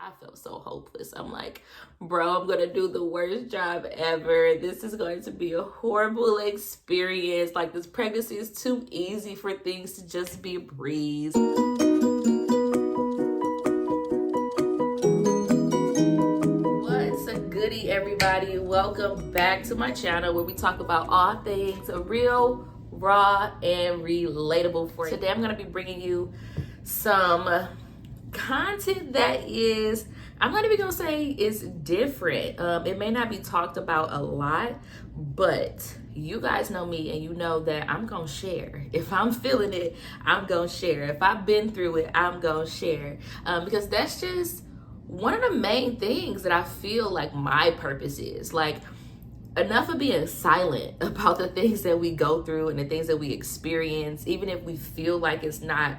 I felt so hopeless. I'm like, bro, I'm gonna do the worst job ever. This is going to be a horrible experience. Like, this pregnancy is too easy for things to just be a breeze. What's a goodie, everybody? Welcome back to my channel where we talk about all things real, raw, and relatable for you. Today I'm gonna be bringing you some content that is, I'm not even gonna say it's different. It may not be talked about a lot, but you guys know me and you know that I'm gonna share. If I'm feeling it, I'm gonna share. If I've been through it, I'm gonna share. Because that's just one of the main things that I feel like my purpose is. Like, enough of being silent about the things that we go through and the things that we experience, even if we feel like it's not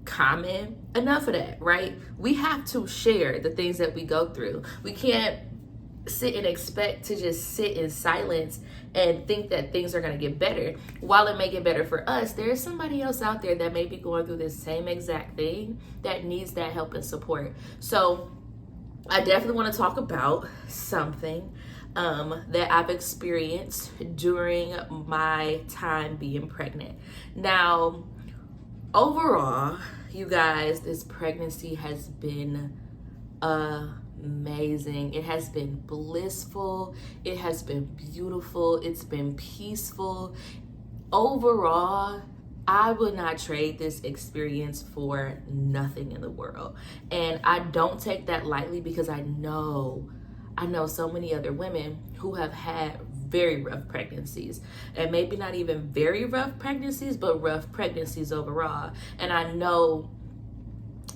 common. Enough of that, right? We have to share the things that we go through. We can't sit and expect to just sit in silence and think that things are going to get better. While it may get better for us, there is somebody else out there that may be going through this same exact thing that needs that help and support. So I definitely want to talk about something that I've experienced during my time being pregnant. Now, overall, you guys, this pregnancy has been amazing. It has been blissful. It has been beautiful. It's been peaceful. Overall, I would not trade this experience for nothing in the world. And I don't take that lightly because I know so many other women who have had very rough pregnancies, and maybe not even very rough pregnancies, but rough pregnancies overall. And I know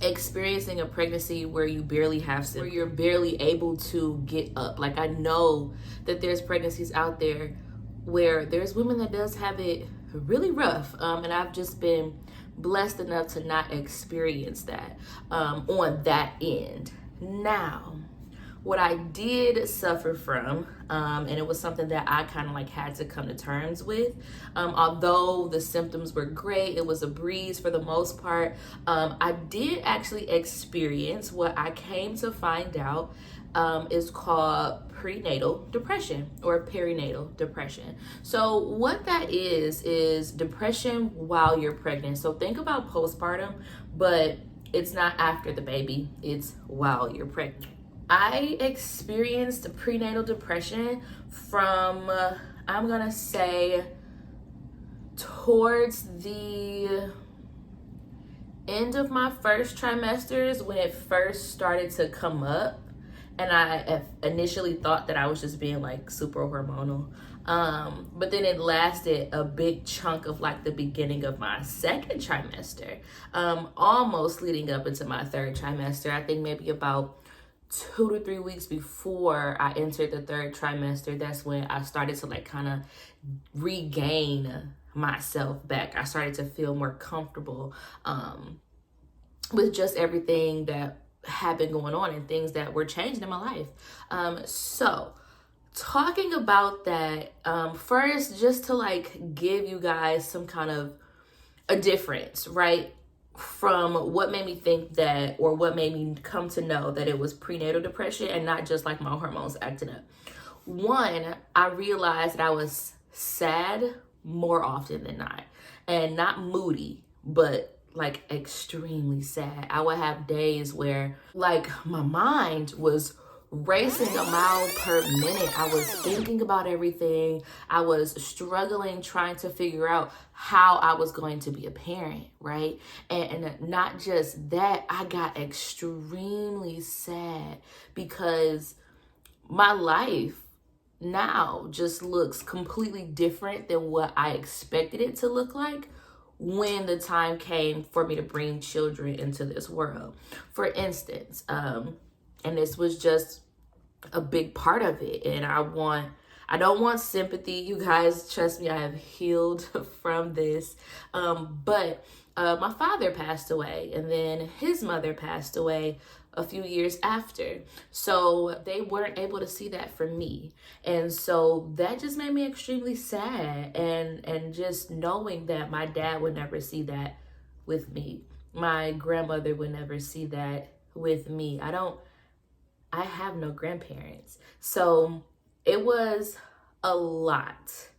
experiencing a pregnancy where you barely have symptoms, where you're barely able to get up. Like, I know that there's pregnancies out there where there's women that does have it really rough, and I've just been blessed enough to not experience that on that end. Now, what I did suffer from, and it was something that I kind of like had to come to terms with, although the symptoms were great, it was a breeze for the most part, I did actually experience what I came to find out is called prenatal depression or perinatal depression. So what that is depression while you're pregnant. So think about postpartum, but it's not after the baby, it's while you're pregnant. I experienced prenatal depression from, I'm gonna say, towards the end of my first trimesters, when it first started to come up. And I initially thought that I was just being like super hormonal. But then it lasted a big chunk of like the beginning of my second trimester, almost leading up into my third trimester. I think maybe about 2 to 3 weeks before I entered the third trimester, that's when I started to like kind of regain myself back. I started to feel more comfortable with just everything that had been going on and things that were changing in my life. So talking about that, first, just to like give you guys some kind of a difference, right? From what made me think that, or what made me come to know that it was prenatal depression and not just like my hormones acting up. One, I realized that I was sad more often than not, and not moody, but like extremely sad. I would have days where like my mind was racing a mile per minute. I was thinking about everything. I was struggling, trying to figure out how I was going to be a parent, right? And not just that, I got extremely sad because my life now just looks completely different than what I expected it to look like when the time came for me to bring children into this world. For instance, and this was just a big part of it, and I don't want sympathy, you guys. Trust me, I have healed from this. But my father passed away, and then his mother passed away a few years after. So they weren't able to see that for me. And so that just made me extremely sad. And just knowing that my dad would never see that with me. My grandmother would never see that with me. I don't I have no grandparents. So it was a lot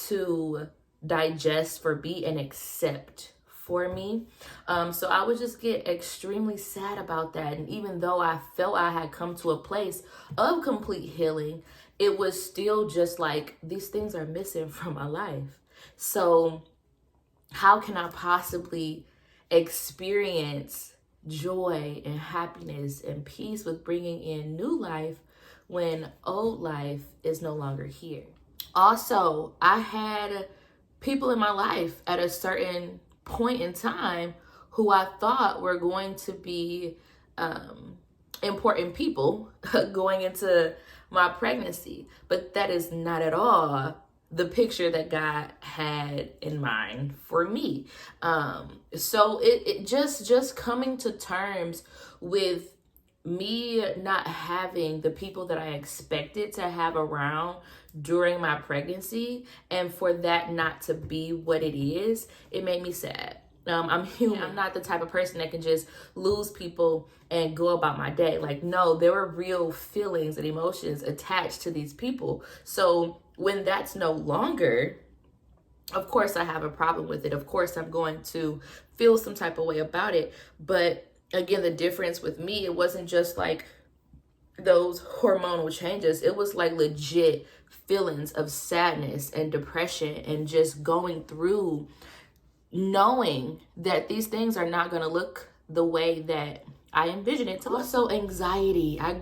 to digest for me and accept for me. So I would just get extremely sad about that. And even though I felt I had come to a place of complete healing, it was still just like, these things are missing from my life. So how can I possibly experience joy and happiness and peace with bringing in new life when old life is no longer here? Also, I had people in my life at a certain point in time who I thought were going to be important people going into my pregnancy, but that is not at all the picture that God had in mind for me. So it just coming to terms with me not having the people that I expected to have around during my pregnancy, and for that not to be what it is, it made me sad. I'm human. I'm not the type of person that can just lose people and go about my day. Like, no, there were real feelings and emotions attached to these people. So when that's no longer, of course I have a problem with it. Of course I'm going to feel some type of way about it. But again, the difference with me, it wasn't just like those hormonal changes. It was like legit feelings of sadness and depression and just going through knowing that these things are not going to look the way that I envisioned it to. Also anxiety. I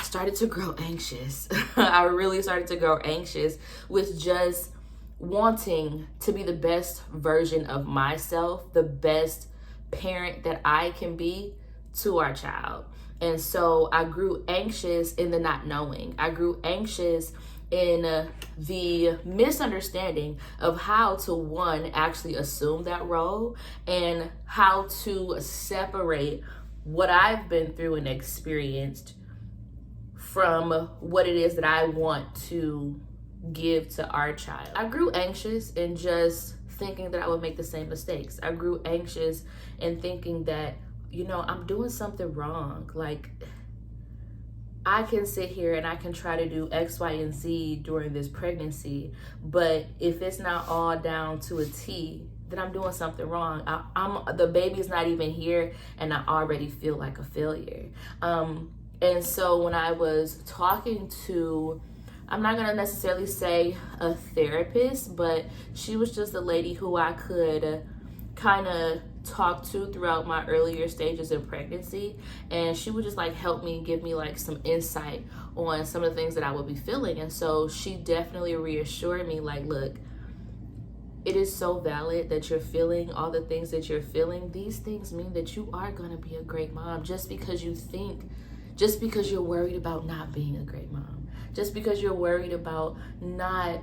started to grow anxious. I really started to grow anxious with just wanting to be the best version of myself, the best parent that I can be to our child. And so I grew anxious in the not knowing. I grew anxious in the misunderstanding of how to, one, actually assume that role, and how to separate what I've been through and experienced from what it is that I want to give to our child. I grew anxious in just thinking that I would make the same mistakes. I grew anxious in thinking that, I'm doing something wrong. Like, I can sit here and I can try to do X, Y, and Z during this pregnancy, but if it's not all down to a T, then I'm doing something wrong. The baby's not even here and I already feel like a failure. And so when I was talking to, I'm not gonna necessarily say a therapist, but she was just a lady who I could kind of talk to throughout my earlier stages in pregnancy, and she would just like help me, give me like some insight on some of the things that I would be feeling. And so she definitely reassured me, like, look, it is so valid that you're feeling all the things that you're feeling. These things mean that you are gonna be a great mom. Just because you're worried about not being a great mom, just because you're worried about not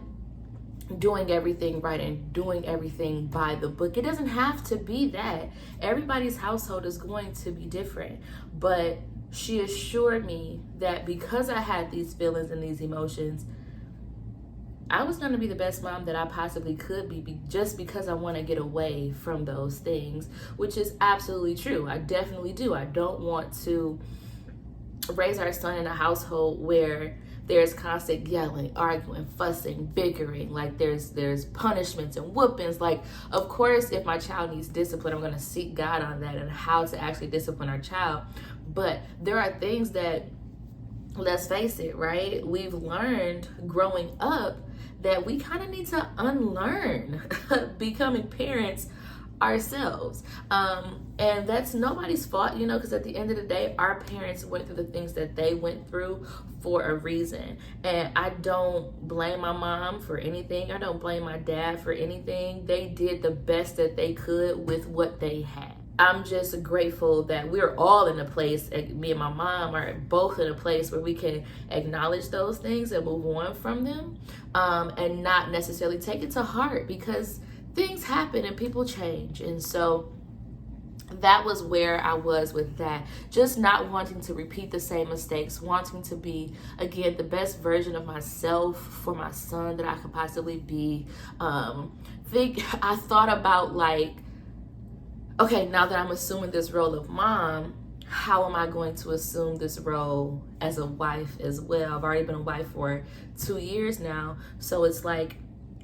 doing everything right and doing everything by the book, it doesn't have to be that. Everybody's household is going to be different. But she assured me that because I had these feelings and these emotions, I was going to be the best mom that I possibly could be, just because I want to get away from those things, which is absolutely true. I definitely do. I don't want to raise our son in a household where there's constant yelling, arguing, fussing, bickering. Like there's punishments and whoopings. Like, of course, if my child needs discipline, I'm going to seek God on that and how to actually discipline our child. But there are things that, let's face it, right? We've learned growing up that we kind of need to unlearn becoming parents ourselves. And that's nobody's fault, because at the end of the day, our parents went through the things that they went through for a reason. And I don't blame my mom for anything. I don't blame my dad for anything. They did the best that they could with what they had. I'm just grateful that we're all in a place, me and my mom are both in a place where we can acknowledge those things and move on from them, and not necessarily take it to heart, because things happen and people change. And so that was where I was with that. Just not wanting to repeat the same mistakes, wanting to be, again, the best version of myself for my son that I could possibly be. I thought about, like, okay, now that I'm assuming this role of mom, how am I going to assume this role as a wife as well? I've already been a wife for 2 years now. So it's like,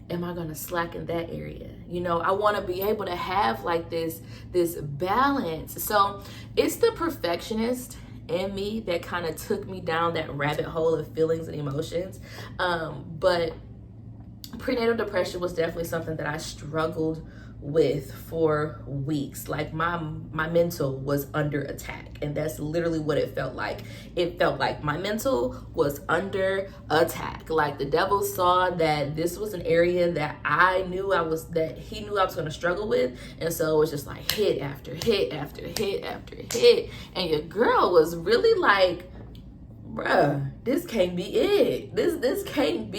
am I going to slack in that area? You know, I want to be able to have like this balance. So it's the perfectionist in me that kind of took me down that rabbit hole of feelings and emotions. But prenatal depression was definitely something that I struggled with for weeks. Like my mental was under attack, and that's literally what it felt like. It felt like my mental was under attack. Like the devil saw that this was an area that he knew I was going to struggle with, and so it was just like hit after hit after hit after hit, and your girl was really like, bruh, this can't be it. This can't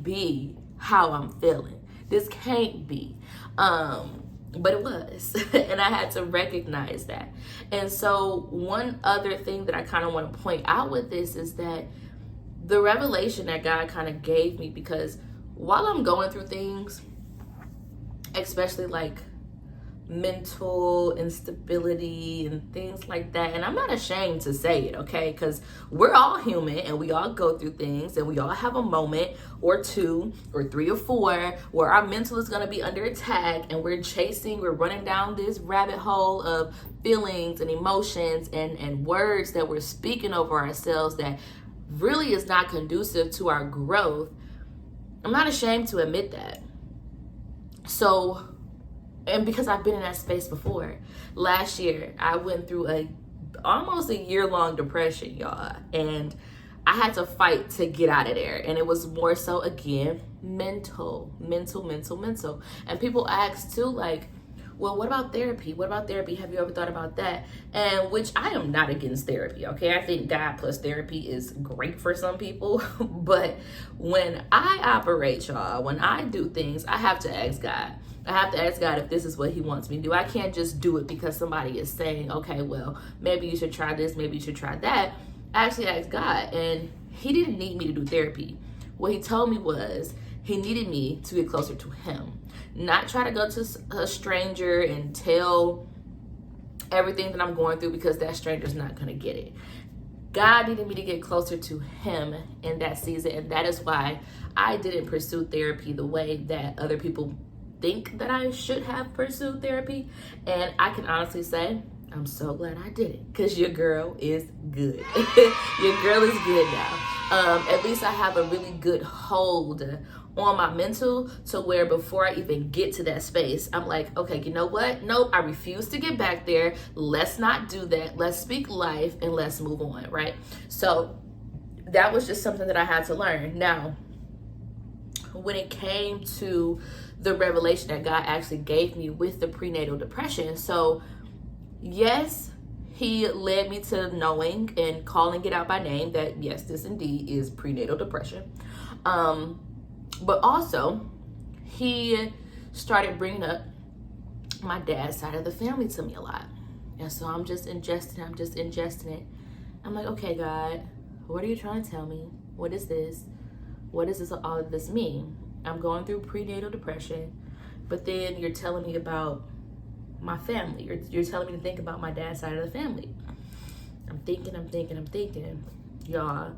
be how I'm feeling. This can't be. But it was. And I had to recognize that. And so one other thing that I kind of want to point out with this is that the revelation that God kind of gave me, because while I'm going through things, especially like mental instability and things like that, and I'm not ashamed to say it, okay, because we're all human and we all go through things, and we all have a moment or 2 or 3 or 4 where our mental is going to be under attack, and we're running down this rabbit hole of feelings and emotions and words that we're speaking over ourselves that really is not conducive to our growth. I'm not ashamed to admit that. So, and because I've been in that space before. Last year, I went through almost a year-long depression, y'all. And I had to fight to get out of there. And it was more so, again, mental. And people ask too, like, well, what about therapy? What about therapy? Have you ever thought about that? And which I am not against therapy, okay? I think God plus therapy is great for some people. But when I operate, y'all, when I do things, I have to ask God. I have to ask God if this is what he wants me to do. I can't just do it because somebody is saying, okay, well, maybe you should try this, maybe you should try that. I actually asked God, and he didn't need me to do therapy. What he told me was he needed me to get closer to him. Not try to go to a stranger and tell everything that I'm going through, because that stranger's not going to get it. God needed me to get closer to him in that season, and that is why I didn't pursue therapy the way that other people think that I should have pursued therapy. And I can honestly say I'm so glad I did it, because your girl is good. Your girl is good now. At least I have a really good hold on my mental, to where before I even get to that space, I'm like, okay, you know what? Nope, I refuse to get back there. Let's not do that. Let's speak life and let's move on, right? So that was just something that I had to learn. Now, when it came to the revelation that God actually gave me with the prenatal depression, so yes, he led me to knowing and calling it out by name that yes, this indeed is prenatal depression. But also, he started bringing up my dad's side of the family to me a lot. And so I'm just ingesting it. I'm like, okay, God, what are you trying to tell me? What is this? What does all of this mean? I'm going through prenatal depression, but then you're telling me about my family. You're telling me to think about my dad's side of the family. I'm thinking. Y'all,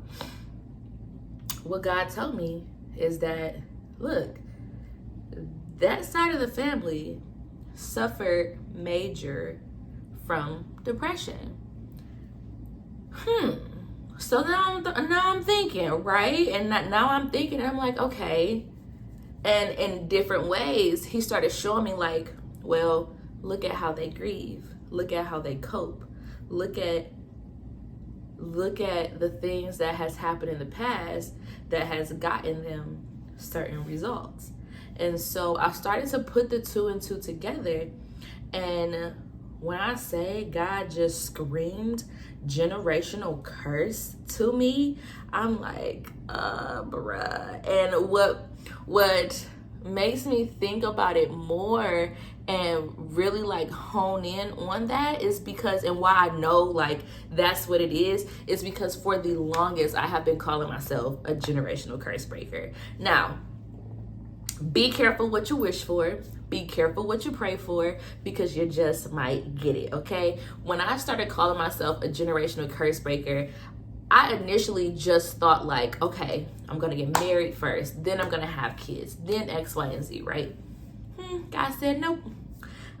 what God told me is that, look, that side of the family suffered major from depression. So now I'm thinking, right? And now I'm thinking, I'm like, okay. And in different ways, he started showing me like, well, look at how they grieve. Look at how they cope. Look at the things that has happened in the past that has gotten them certain results. And so I started to put the 2 and 2 together. And when I say God just screamed generational curse to me, I'm like, bruh. And what makes me think about it more and really like hone in on that is because, and why I know like that's what it is because for the longest I have been calling myself a generational curse breaker. Now, Be careful what you wish for. Be careful what you pray for, because you just might get it, okay? When I started calling myself a generational curse breaker, I initially just thought like, okay, I'm gonna get married first, then I'm gonna have kids, then X, Y, and Z, right? God said, nope.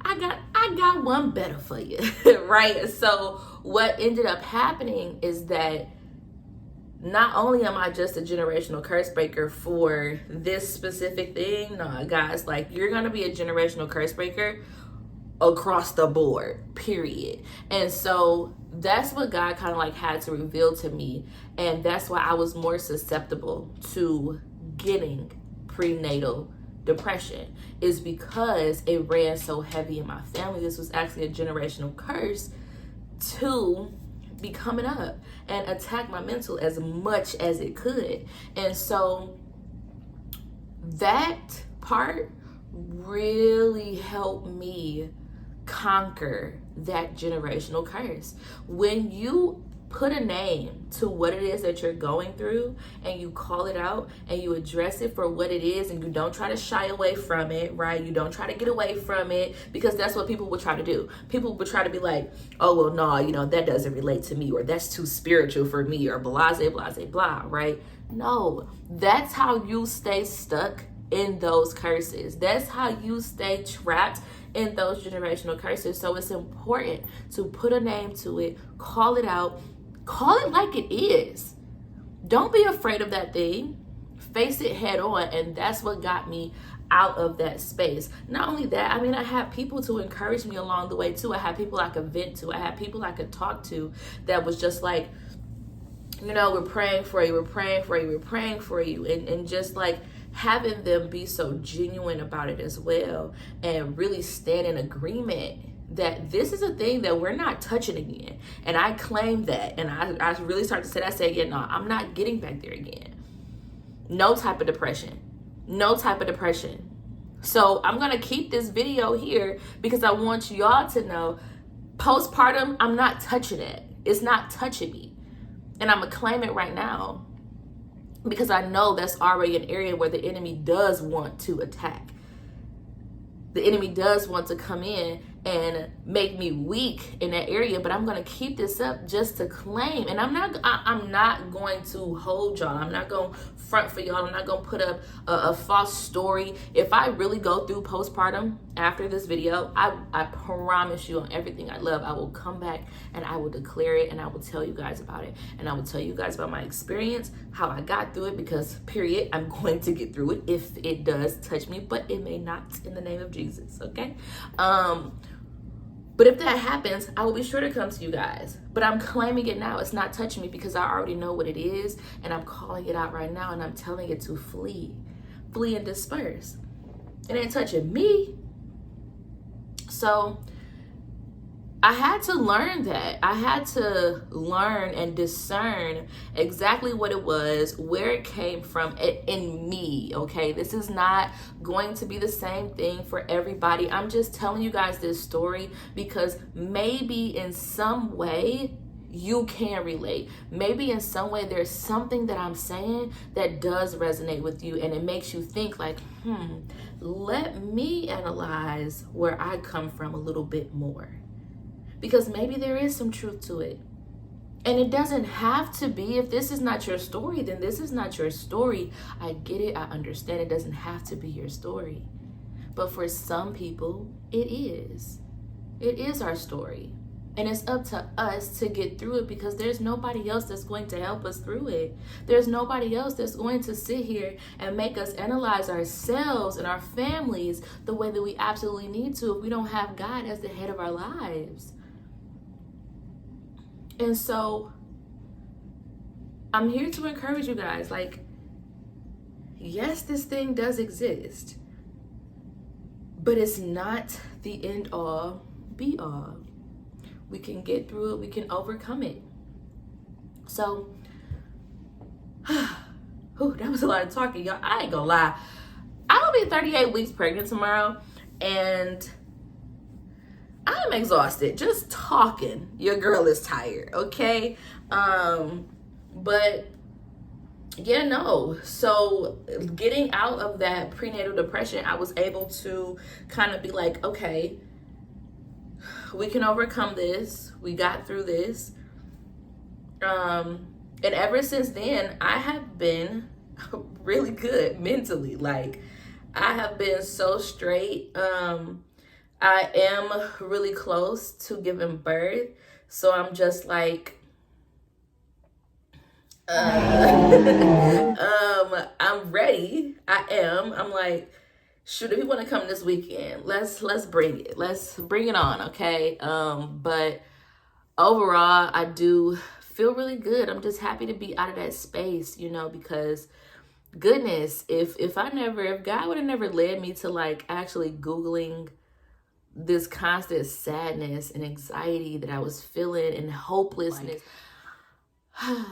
I got one better for you, right? So what ended up happening is that not only am I just a generational curse breaker for this specific thing, no, guys, like, you're gonna be a generational curse breaker across the board, period. And so that's what God kind of like had to reveal to me, and that's why I was more susceptible to getting prenatal depression, is because it ran so heavy in my family. This was actually a generational curse to be coming up and attack my mental as much as it could. And so that part really helped me conquer that generational curse. When you put a name to what it is that you're going through, and you call it out and you address it for what it is, and you don't try to shy away from it, right? You don't try to get away from it, because that's what people would try to do. People would try to be like, oh, well, no, that doesn't relate to me, or that's too spiritual for me, or blase, blase, blah, right? No, that's how you stay stuck in those curses. That's how you stay trapped in those generational curses. So it's important to put a name to it, call it out, call it like it is. Don't be afraid of that thing. Face it head on. And that's what got me out of that space. Not only that, I had people to encourage me along the way too. I had people I could vent to. I had people I could talk to that was just like, we're praying for you, we're praying for you, we're praying for you. And just like having them be so genuine about it as well, and really stand in agreement that this is a thing that we're not touching again. And I claim that, and I really started to say that. I said, no, I'm not getting back there again. No type of depression. No type of depression. So I'm going to keep this video here because I want y'all to know, postpartum, I'm not touching it. It's not touching me. And I'm going to claim it right now, because I know that's already an area where the enemy does want to attack. The enemy does want to come in and make me weak in that area, but I'm going to keep this up just to claim. And I'm not going to hold y'all. I'm not going to front for y'all. I'm not going to put up a false story. If I really go through postpartum after this video, I promise you on everything I love, I will come back and I will declare it, and I will tell you guys about it. And I will tell you guys about my experience, how I got through it, because period, I'm going to get through it if it does touch me, but it may not, in the name of Jesus, okay? But if that happens, I will be sure to come to you guys. But I'm claiming it now. It's not touching me because I already know what it is, and I'm calling it out right now, and I'm telling it to flee. Flee and disperse. It ain't touching me. So I had to learn that. I had to learn and discern exactly what it was, where it came from in me, okay? This is not going to be the same thing for everybody. I'm just telling you guys this story because maybe in some way you can relate. Maybe in some way there's something that I'm saying that does resonate with you, and it makes you think like, let me analyze where I come from a little bit more. Because maybe there is some truth to it. And it doesn't have to be. If this is not your story, then this is not your story. I get it. I understand it doesn't have to be your story. But for some people, it is. It is our story. And it's up to us to get through it, because there's nobody else that's going to help us through it. There's nobody else that's going to sit here and make us analyze ourselves and our families the way that we absolutely need to if we don't have God as the head of our lives. And so I'm here to encourage you guys, like, yes, this thing does exist, but it's not the end all be all. We can get through it. We can overcome it. So, that was a lot of talking, y'all. I ain't gonna lie. I'll be 38 weeks pregnant tomorrow, and I'm exhausted just talking. Your girl is tired, okay? But yeah, no. So getting out of that prenatal depression, I was able to kind of be like, okay, we can overcome this. We got through this. And ever since then, I have been really good mentally. Like, I have been so straight. I am really close to giving birth. So I'm just like, I'm ready. I am. I'm like, shoot, if you want to come this weekend, let's bring it. Let's bring it on, okay? But overall, I do feel really good. I'm just happy to be out of that space, you know, because goodness, if God would have never led me to like actually Googling this constant sadness and anxiety that I was feeling and hopelessness. I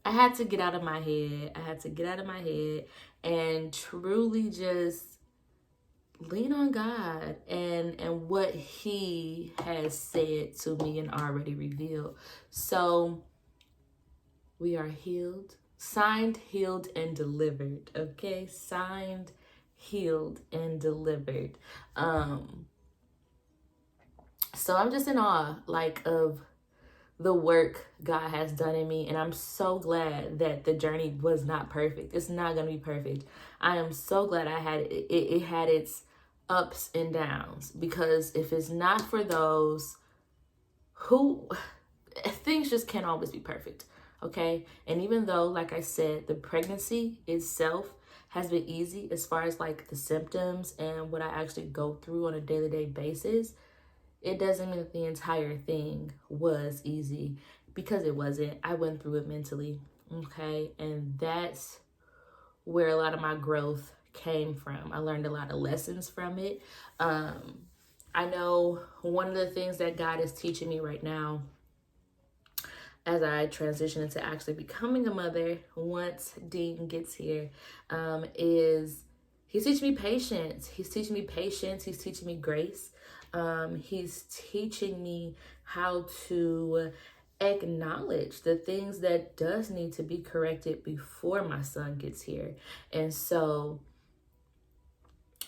had to get out of my head. I had to get out of my head and truly just lean on God and what He has said to me and already revealed. So we are healed, signed, healed, and delivered. Okay, signed, healed, and delivered. So I'm just in awe, like, of the work God has done in me. And I'm so glad that the journey was not perfect. It's not going to be perfect. I am so glad I had it had its ups and downs, because if it's not for those who, things just can't always be perfect. Okay. And even though, like I said, the pregnancy itself has been easy as far as like the symptoms and what I actually go through on a day-to-day basis, it doesn't mean that the entire thing was easy, because it wasn't. I went through it mentally, okay? And that's where a lot of my growth came from. I learned a lot of lessons from it. I know one of the things that God is teaching me right now as I transition into actually becoming a mother once Dean gets here, is He's teaching me patience. He's teaching me patience. He's teaching me grace. He's teaching me how to acknowledge the things that does need to be corrected before my son gets here. And so,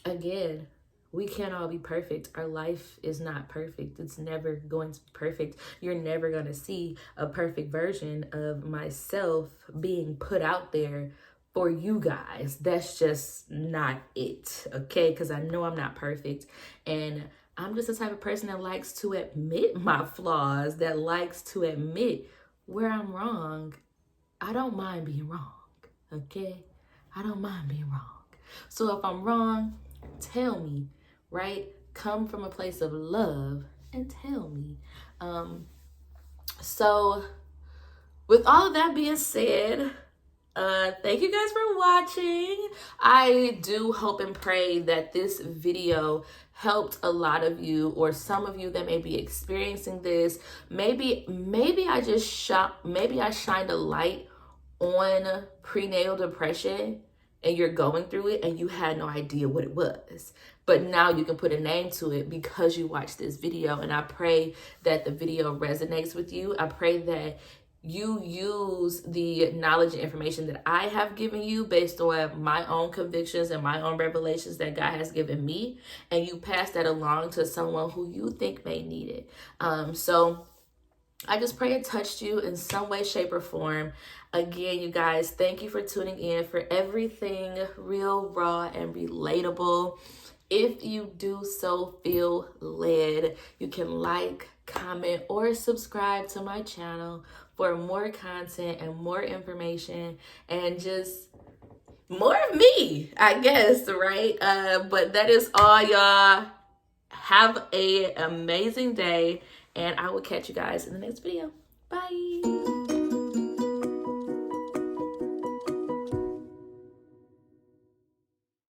again, we can't all be perfect. Our life is not perfect. It's never going to be perfect. You're never going to see a perfect version of myself being put out there for you guys. That's just not it, okay? Because I know I'm not perfect. And I'm just the type of person that likes to admit my flaws, that likes to admit where I'm wrong. I don't mind being wrong, okay? I don't mind being wrong. So if I'm wrong, tell me, right? Come from a place of love and tell me. So with all of that being said, thank you guys for watching. I do hope and pray that this video helped a lot of you, or some of you that may be experiencing this. Maybe I shined a light on prenatal depression and you're going through it and you had no idea what it was. But now you can put a name to it because you watched this video. And I pray that the video resonates with you. I pray that you use the knowledge and information that I have given you based on my own convictions and my own revelations that God has given me, and you pass that along to someone who you think may need it. So I just pray it touched you in some way, shape, or form. Again, you guys, thank you for tuning in for everything real, raw, and relatable. If you do so feel led, you can like, comment, or subscribe to my channel for more content and more information and just more of me, I guess, right? But that is all, y'all. Have an amazing day, and I will catch you guys in the next video. Bye.